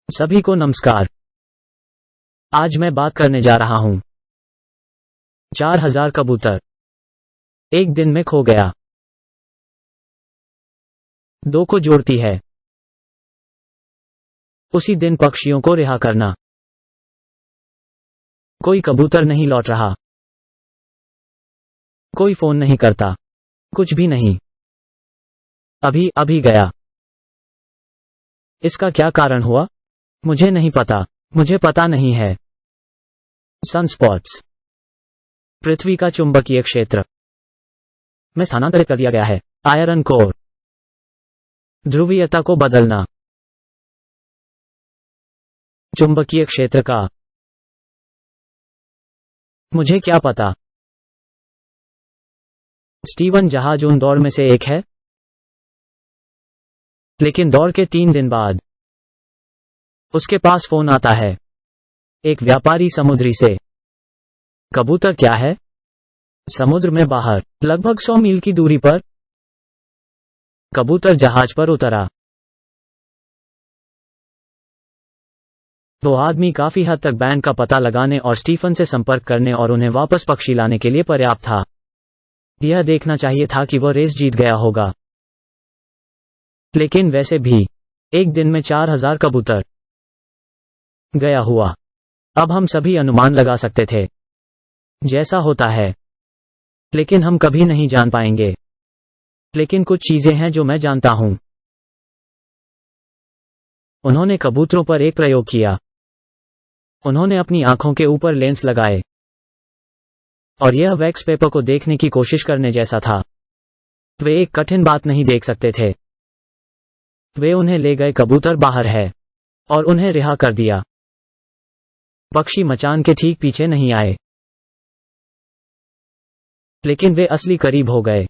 सभी को नमस्कार। आज मैं बात करने जा रहा हूं 4000 कबूतर एक दिन में खो गया। दो को जोड़ती है। उसी दिन पक्षियों को रिहा करना। कोई कबूतर नहीं लौट रहा। कोई फोन नहीं करता। कुछ भी नहीं। अभी अभी गया। इसका क्या कारण हुआ? मुझे नहीं पता। मुझे पता नहीं है। सनस्पॉट्स। पृथ्वी का चुंबकीय क्षेत्र में स्थानांतरित कर दिया गया है। Iron core. ध्रुवीयता को बदलना। चुंबकीय क्षेत्र का। मुझे क्या पता। स्टीवन जहाज उन दौड़ में से एक है। लेकिन दौड़ के 3 दिन बाद उसके पास फोन आता है एक व्यापारी समुद्री से। कबूतर क्या है? समुद्र में बाहर लगभग 100 मील की दूरी पर। कबूतर जहाज पर उतरा। वो आदमी काफी हद तक बैंड का पता लगाने और स्टीफन से संपर्क करने और उन्हें वापस पक्षी लाने के लिए पर्याप्त था। यह देखना चाहिए था कि वह रेस जीत गया होगा। लेकिन वैसे भी एक दिन में 4000 कबूतर गया हुआ। अब हम सभी अनुमान लगा सकते थे जैसा होता है, लेकिन हम कभी नहीं जान पाएंगे। लेकिन कुछ चीजें हैं जो मैं जानता हूं। उन्होंने कबूतरों पर एक प्रयोग किया। उन्होंने अपनी आंखों के ऊपर लेंस लगाए और यह वैक्स पेपर को देखने की कोशिश करने जैसा था। वे एक कठिन बात नहीं देख सकते थे। वे उन्हें ले गए। कबूतर बाहर है और उन्हें रिहा कर दिया। पक्षी मचान के ठीक पीछे नहीं आए, लेकिन वे असली करीब हो गए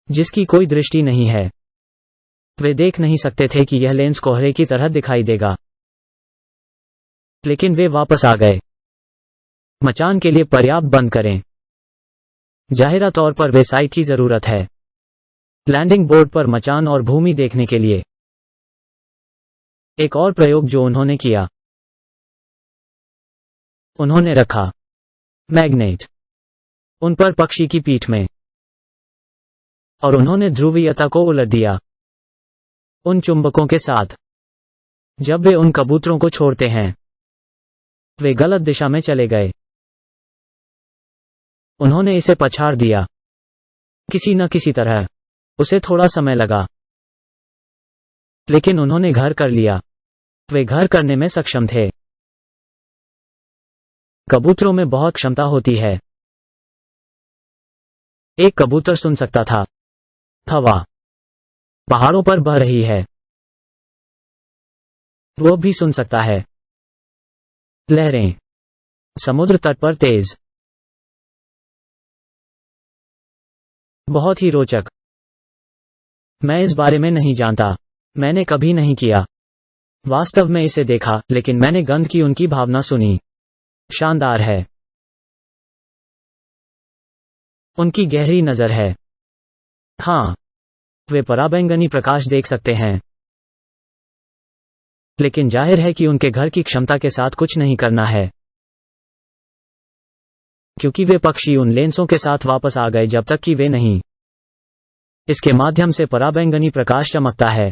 जिसकी कोई दृष्टि नहीं है। वे देख नहीं सकते थे कि यह लेंस कोहरे की तरह दिखाई देगा, लेकिन वे वापस आ गए। मचान के लिए पर्याप्त बंद करें। जाहिरा तौर पर वे साइट की जरूरत है लैंडिंग बोर्ड पर मचान और भूमि देखने के लिए। एक और प्रयोग जो उन्होंने किया, उन्होंने रखा मैग्नेट उन पर पक्षी की पीठ में और उन्होंने ध्रुवीयता को उलट दिया उन चुंबकों के साथ। जब वे उन कबूतरों को छोड़ते हैं, वे गलत दिशा में चले गए। उन्होंने इसे पछाड़ दिया किसी न किसी तरह। उसे थोड़ा समय लगा, लेकिन उन्होंने घर कर लिया। वे घर करने में सक्षम थे। कबूतरों में बहुत क्षमता होती है। एक कबूतर सुन सकता था हवा पहाड़ों पर बह रही है। वो भी सुन सकता है लहरें समुद्र तट पर तेज। बहुत ही रोचक। मैं इस बारे में नहीं जानता। मैंने कभी नहीं किया वास्तव में इसे देखा, लेकिन मैंने गंध की उनकी भावना सुनी। शानदार है। उनकी गहरी नजर है। हाँ, वे पराबैंगनी प्रकाश देख सकते हैं, लेकिन जाहिर है कि उनके घर की क्षमता के साथ कुछ नहीं करना है, क्योंकि वे पक्षी उन लेंसों के साथ वापस आ गए जब तक कि वे नहीं। इसके माध्यम से पराबैंगनी प्रकाश चमकता है।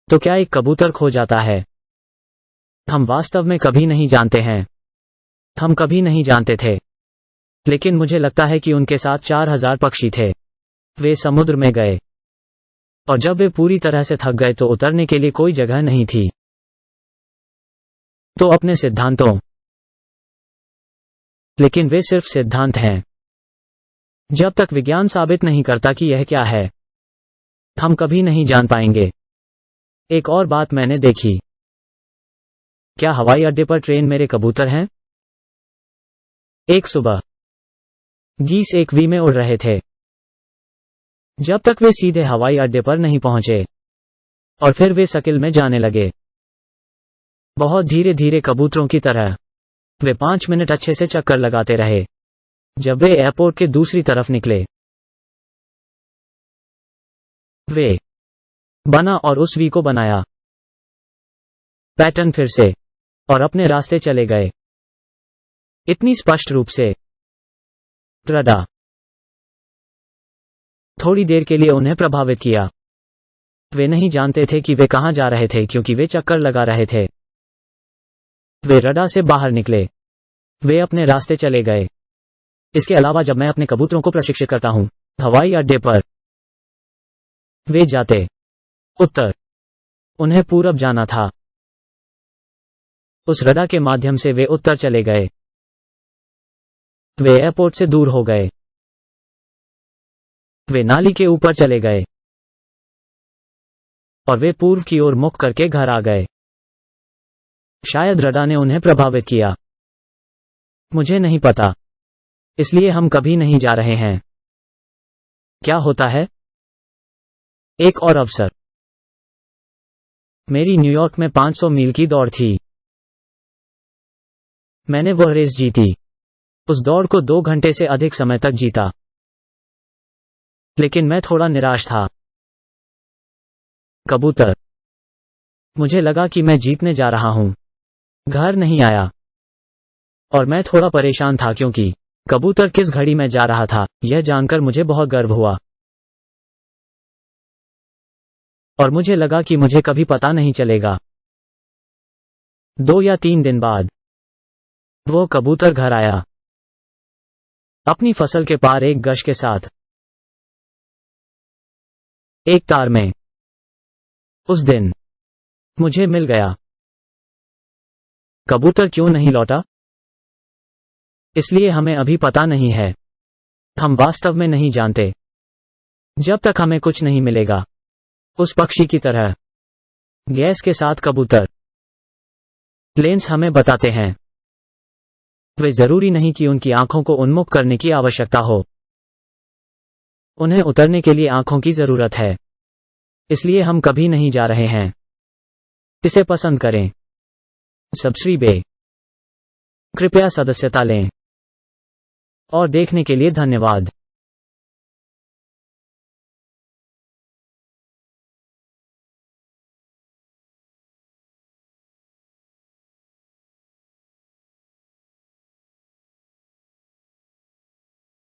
तो क्या एक कबूतर खो जाता है? हम वास्तव में कभी नहीं जानते हैं। हम कभी नहीं जानते थे, लेकिन मुझे लगता है कि उनके साथ 4000 पक्षी थे। वे समुद्र में गए और जब वे पूरी तरह से थक गए तो उतरने के लिए कोई जगह नहीं थी। तो अपने सिद्धांतों, लेकिन वे सिर्फ सिद्धांत हैं। जब तक विज्ञान साबित नहीं करता कि यह क्या है, हम कभी नहीं जान पाएंगे। एक और बात मैंने देखी। क्या हवाई अड्डे पर ट्रेन मेरे कबूतर हैं? एक सुबह गीस एक वी में उड़ रहे थे जब तक वे सीधे हवाई अड्डे पर नहीं पहुंचे, और फिर वे सर्किल में जाने लगे बहुत धीरे धीरे कबूतरों की तरह। वे 5 मिनट अच्छे से चक्कर लगाते रहे। जब वे एयरपोर्ट के दूसरी तरफ निकले, वे बना और उस वी को बनाया। पैटर्न फिर से और अपने रास्ते चले गए, इतनी स्पष्ट रूप से। रडा थोड़ी देर के लिए उन्हें प्रभावित किया। वे नहीं जानते थे कि वे कहां जा रहे थे क्योंकि वे चक्कर लगा रहे थे। वे रडा से बाहर निकले, वे अपने रास्ते चले गए। इसके अलावा जब मैं अपने कबूतरों को प्रशिक्षित करता हूं हवाई अड्डे पर, वे जाते उत्तर, उन्हें पूरब जाना था। उस रडा के माध्यम से वे उत्तर चले गए। वे एयरपोर्ट से दूर हो गए, वे नाली के ऊपर चले गए और वे पूर्व की ओर मुख करके घर आ गए। शायद रडा ने उन्हें प्रभावित किया, मुझे नहीं पता, इसलिए हम कभी नहीं जा रहे हैं। क्या होता है? एक और अवसर। मेरी न्यूयॉर्क में 500 मील की दौड़ थी। मैंने वह रेस जीती, उस दौड़ को 2 घंटे से अधिक समय तक जीता, लेकिन मैं थोड़ा निराश था। कबूतर, मुझे लगा कि मैं जीतने जा रहा हूं, घर नहीं आया और मैं थोड़ा परेशान था क्योंकि कबूतर किस घड़ी में जा रहा था, यह जानकर मुझे बहुत गर्व हुआ। और मुझे लगा कि मुझे कभी पता नहीं चलेगा। 2 या 3 दिन बाद वो कबूतर घर आया, अपनी फसल के पार एक गश के साथ, एक तार में। उस दिन मुझे मिल गया। कबूतर क्यों नहीं लौटा? इसलिए हमें अभी पता नहीं है। हम वास्तव में नहीं जानते जब तक हमें कुछ नहीं मिलेगा। उस पक्षी की तरह गैस के साथ कबूतर लेंस हमें बताते हैं। वे जरूरी नहीं कि उनकी आंखों को उन्मुख करने की आवश्यकता हो, उन्हें उतरने के लिए आंखों की जरूरत है। इसलिए हम कभी नहीं जा रहे हैं। इसे पसंद करें, सब्सक्राइब, कृपया सदस्यता लें और देखने के लिए धन्यवाद।